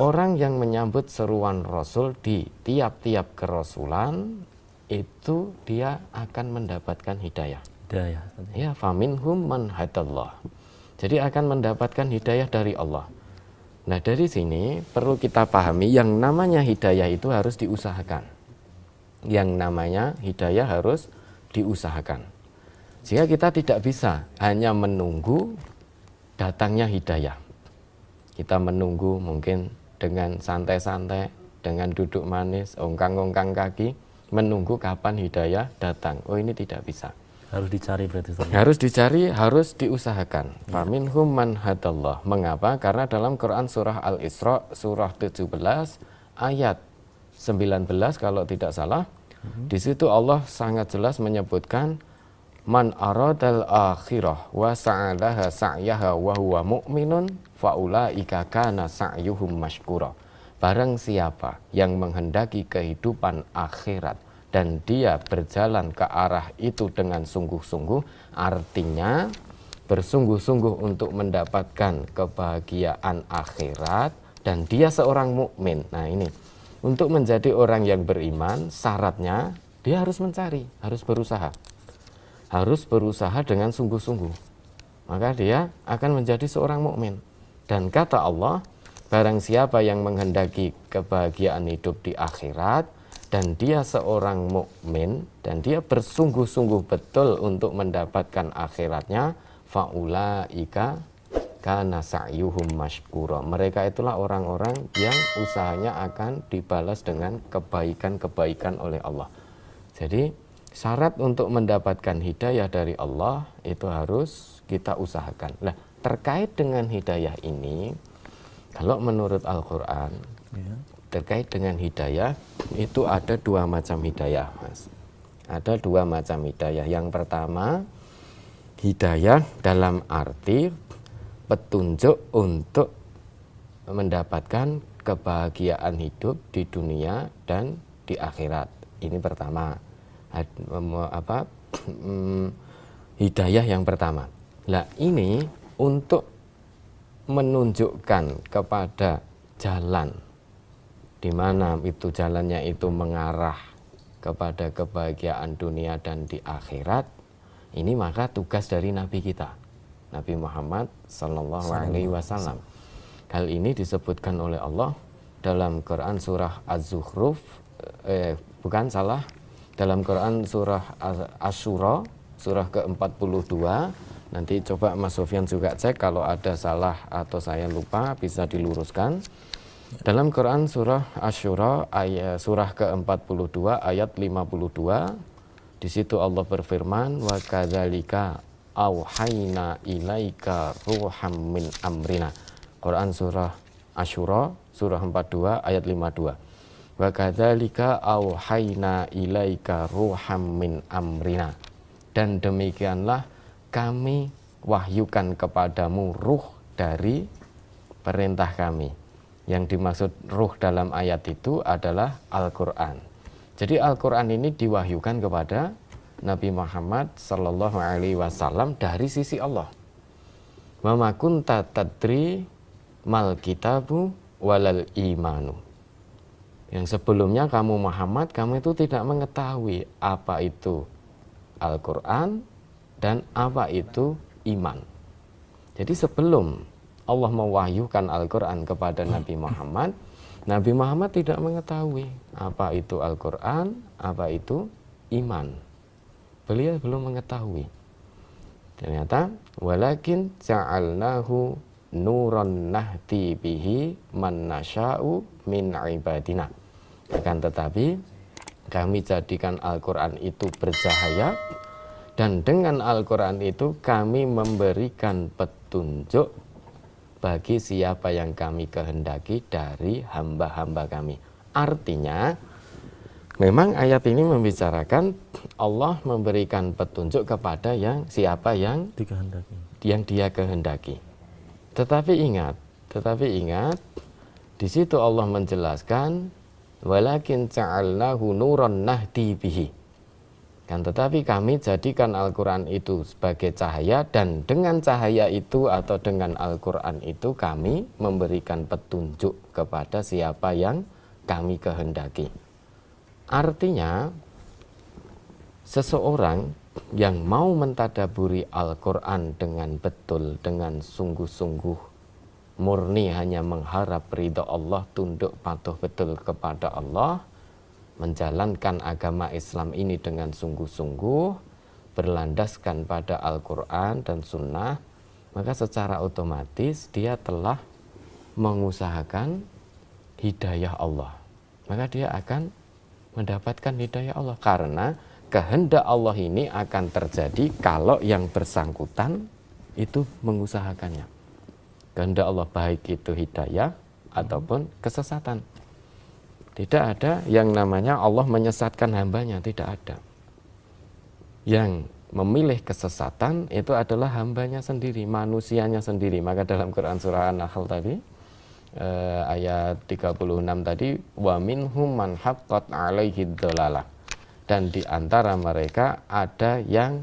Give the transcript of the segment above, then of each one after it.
Orang yang menyambut seruan Rasul di tiap-tiap kerasulan itu dia akan mendapatkan hidayah. Hidayah. Ya, faminhum man hadallah. Jadi akan mendapatkan hidayah dari Allah. Nah, dari sini perlu kita pahami yang namanya hidayah itu harus diusahakan. Yang namanya hidayah harus diusahakan. Sehingga kita tidak bisa hanya menunggu datangnya hidayah. Kita menunggu mungkin dengan santai-santai, dengan duduk manis, ongkang-ongkang kaki, menunggu kapan hidayah datang. Oh, ini tidak bisa. Harus dicari berarti. Harus dicari, harus diusahakan. Faminhum man hadallah. Mengapa? Karena dalam Quran surah Al-Isra, surah 17, ayat 19 kalau tidak salah, di situ Allah sangat jelas menyebutkan man aradal akhirah wa sa'alaha sa'yaha wa huwa mu'minun faulaika kana sa'yuhum mashkura. Barang siapa yang menghendaki kehidupan akhirat dan dia berjalan ke arah itu dengan sungguh-sungguh, artinya bersungguh-sungguh untuk mendapatkan kebahagiaan akhirat dan dia seorang mukmin. Nah, ini untuk menjadi orang yang beriman, syaratnya dia harus mencari, harus berusaha. Harus berusaha dengan sungguh-sungguh. Maka dia akan menjadi seorang mukmin. Dan kata Allah, barang siapa yang menghendaki kebahagiaan hidup di akhirat dan dia seorang mukmin dan dia bersungguh-sungguh betul untuk mendapatkan akhiratnya, faulaika kana sa'yuhum mashkura. Mereka itulah orang-orang yang usahanya akan dibalas dengan kebaikan-kebaikan oleh Allah. Jadi syarat untuk mendapatkan hidayah dari Allah itu harus kita usahakan. Nah, terkait dengan hidayah ini, kalau menurut Al-Quran, terkait dengan hidayah itu ada dua macam hidayah, Mas. Ada dua macam hidayah. Yang pertama, hidayah dalam arti petunjuk untuk mendapatkan kebahagiaan hidup di dunia dan di akhirat. Ini pertama. Hidayah yang pertama. Nah, ini untuk menunjukkan kepada jalan di mana itu jalannya itu mengarah kepada kebahagiaan dunia dan di akhirat. Ini maka tugas dari Nabi kita, Nabi Muhammad Sallallahu Alaihi Wasallam. Hal ini disebutkan oleh Allah dalam Quran surah Az-Zukhruf, dalam Quran surah Asy-Syura surah ke-42. Nanti coba Mas Sofyan juga cek kalau ada salah atau saya lupa bisa diluruskan. Dalam Quran surah Asy-Syura ayat surah ke-42 ayat 52, di situ Allah berfirman, wa kadzalika auhayna ilaika ruham min amrina. Quran surah Asy-Syura surah 42 ayat 52. Wa kadzalika auhayna ilaika ruham min amrina. Dan demikianlah kami wahyukan kepadamu ruh dari perintah kami. Yang dimaksud ruh dalam ayat itu adalah Al-Quran. Jadi Al-Quran ini diwahyukan kepada Nabi Muhammad Sallallahu Alaihi Wasallam dari sisi Allah. Wa ma kunta tadri mal kitabu walal imanu. Yang sebelumnya kamu Muhammad, kamu itu tidak mengetahui apa itu Al-Quran dan apa itu iman. Jadi sebelum Allah mewahyukan Al-Quran kepada Nabi Muhammad tidak mengetahui apa itu Al-Quran, apa itu iman. Beliau belum mengetahui. Ternyata, walakin ja'alnahu nuran nahdi bihi man nasya'u min ibadina. Akan tetapi kami jadikan Al-Quran itu bercahaya, dan dengan Al-Quran itu kami memberikan petunjuk bagi siapa yang kami kehendaki dari hamba-hamba kami. Artinya memang ayat ini membicarakan Allah memberikan petunjuk kepada siapa yang dia kehendaki. Tetapi ingat, di situ Allah menjelaskan walakin ja'alnahu nuran nahdi bihi. Kan tetapi kami jadikan Al-Quran itu sebagai cahaya, dan dengan cahaya itu atau dengan Al-Quran itu kami memberikan petunjuk kepada siapa yang kami kehendaki. Artinya seseorang yang mau mentadaburi Al-Quran dengan betul, dengan sungguh-sungguh murni hanya mengharap ridha Allah, tunduk patuh betul kepada Allah, menjalankan agama Islam ini dengan sungguh-sungguh, berlandaskan pada Al-Quran dan Sunnah, maka secara otomatis dia telah mengusahakan hidayah Allah. Maka dia akan mendapatkan hidayah Allah, karena kehendak Allah ini akan terjadi kalau yang bersangkutan itu mengusahakannya. Kehendak Allah baik itu hidayah ataupun kesesatan. Tidak ada yang namanya Allah menyesatkan hambanya, tidak ada. Yang memilih kesesatan itu adalah hambanya sendiri, manusianya sendiri. Maka dalam Quran surah An-Nahl tadi, ayat 36 tadi, wa minhum man haqqat 'alaihi dhalalah. Dan di antara mereka ada yang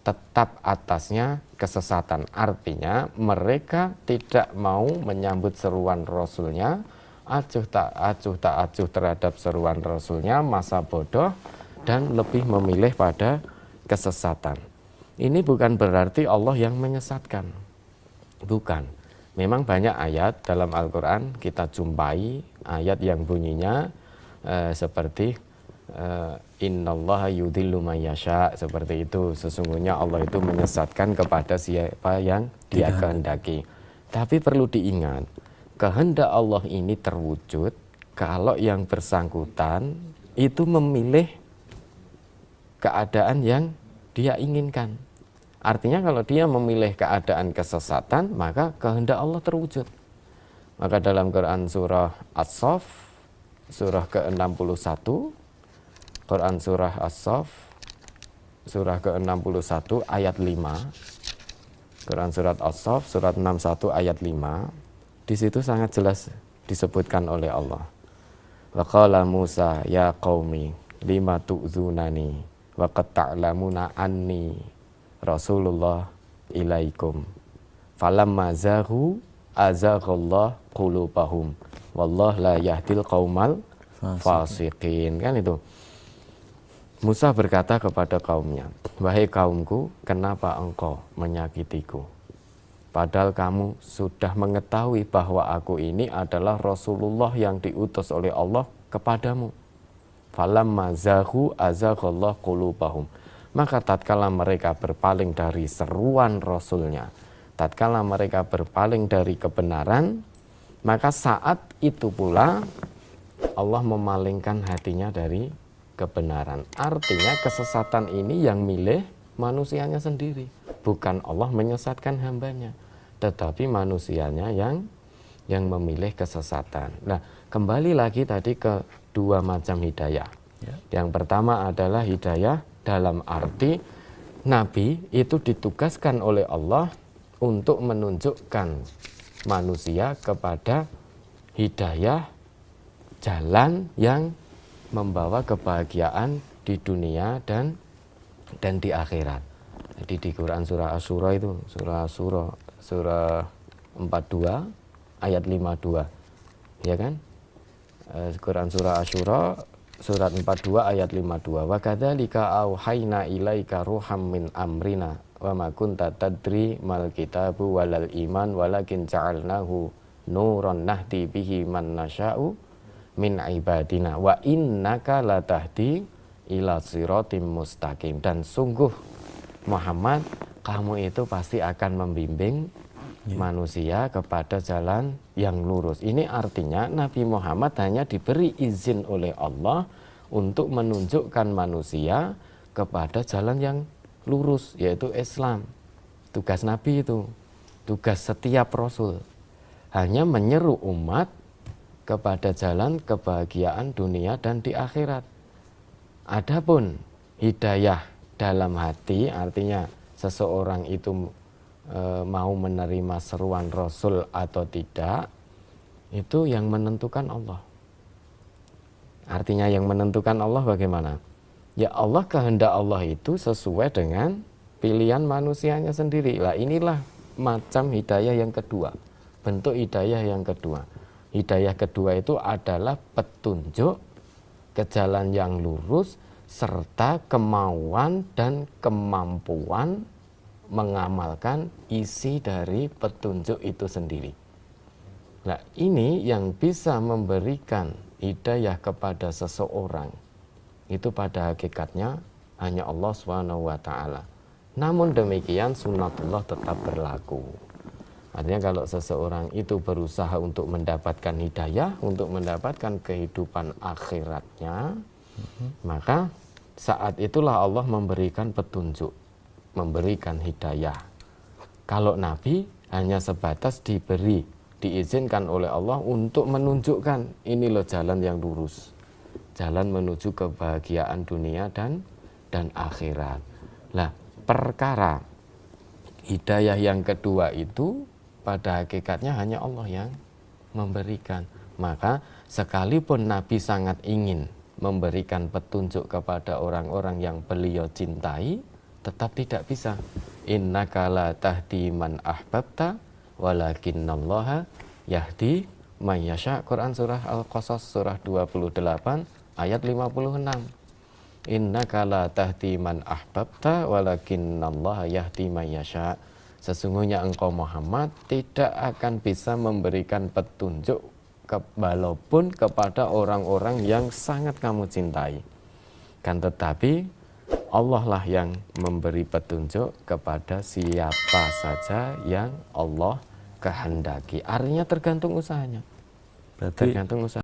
tetap atasnya kesesatan. Artinya mereka tidak mau menyambut seruan Rasulnya, acuh tak acuh terhadap seruan Rasulnya, masa bodoh, dan lebih memilih pada kesesatan. Ini bukan berarti Allah yang menyesatkan, bukan. Memang banyak ayat dalam Al-Quran kita jumpai ayat yang bunyinya seperti innallaha yudhillu may yasha, seperti itu. Sesungguhnya Allah itu menyesatkan kepada siapa yang Dia kehendaki. Tapi perlu diingat, kehendak Allah ini terwujud kalau yang bersangkutan itu memilih keadaan yang dia inginkan. Artinya kalau dia memilih keadaan kesesatan, maka kehendak Allah terwujud. Maka dalam Quran surah As-Saff, surah ke-61, Quran surah As-Saff, surah ke-61 ayat 5, Quran surat As-Saff, surat 61 ayat 5, di situ sangat jelas disebutkan oleh Allah. Wa qala Musa ya qaumi lima tu'zunani wa qad ta'lamuna anni Rasulullah ilaikum. Falamma zaghu azaghallah qulubahum wallah la yahdil qaumal fasiqin. Kan itu. Musa berkata kepada kaumnya, wahai kaumku, kenapa engkau menyakitiku? Padahal kamu sudah mengetahui bahwa aku ini adalah Rasulullah yang diutus oleh Allah kepadamu. Falamma zaghu azaghallah qulubahum. Maka tatkala mereka berpaling dari seruan Rasulnya, tatkala mereka berpaling dari kebenaran, maka saat itu pula Allah memalingkan hatinya dari kebenaran. Artinya kesesatan ini yang milih manusianya sendiri, bukan Allah menyesatkan hambanya, tetapi manusianya yang memilih kesesatan. Nah, kembali lagi tadi ke dua macam hidayah. Yang pertama adalah hidayah dalam arti Nabi itu ditugaskan oleh Allah untuk menunjukkan manusia kepada hidayah, jalan yang membawa kebahagiaan di dunia dan di akhirat. Jadi di Quran surah Asy-Syura itu, surah 42 ayat 52. Ya kan? Quran surah Asy-Syura surat 42 ayat 52. Wa kadzalika auhayna ilaika ruham min amrina wa ma kunta tadri mal kitabu walal iman walakin ja'alnahu nuran nahdi bihi man nasya'u min ibadina wa innaka latahdi ila siratim mustaqim. Dan sungguh Muhammad, kamu itu pasti akan membimbing manusia kepada jalan yang lurus. Ini artinya Nabi Muhammad hanya diberi izin oleh Allah untuk menunjukkan manusia kepada jalan yang lurus, yaitu Islam. Tugas Nabi itu, tugas setiap Rasul, hanya menyeru umat kepada jalan kebahagiaan dunia dan di akhirat. Adapun hidayah dalam hati, artinya seseorang itu mau menerima seruan Rasul atau tidak, itu yang menentukan Allah. Artinya yang menentukan Allah bagaimana? Ya Allah, kehendak Allah itu sesuai dengan pilihan manusianya sendiri. Lah inilah macam hidayah yang kedua. Bentuk hidayah yang kedua. Hidayah kedua itu adalah petunjuk ke jalan yang lurus serta kemauan dan kemampuan mengamalkan isi dari petunjuk itu sendiri. Nah, ini yang bisa memberikan hidayah kepada seseorang itu pada hakikatnya hanya Allah SWT. Namun demikian sunnatullah tetap berlaku. Artinya kalau seseorang itu berusaha untuk mendapatkan hidayah, untuk mendapatkan kehidupan akhiratnya, maka saat itulah Allah memberikan petunjuk, memberikan hidayah. Kalau Nabi hanya sebatas diberi, diizinkan oleh Allah untuk menunjukkan ini loh jalan yang lurus, jalan menuju kebahagiaan dunia dan akhirat. Lah, perkara hidayah yang kedua itu pada hakikatnya hanya Allah yang memberikan. Maka sekalipun Nabi sangat ingin memberikan petunjuk kepada orang-orang yang beliau cintai, tetap tidak bisa. Innaka la tahdi man ahbabta walakinnallaha yahdi may yasha. Quran surah Al-Qasas surah 28 ayat 56. Innaka la tahdi man ahbabta walakinnallaha yahdi may yasha. Sesungguhnya engkau Muhammad tidak akan bisa memberikan petunjuk walaupun kepada orang-orang yang sangat kamu cintai. Kan tetapi Allah lah yang memberi petunjuk kepada siapa saja yang Allah kehendaki. Artinya tergantung usahanya. Berarti Tergantung usaha.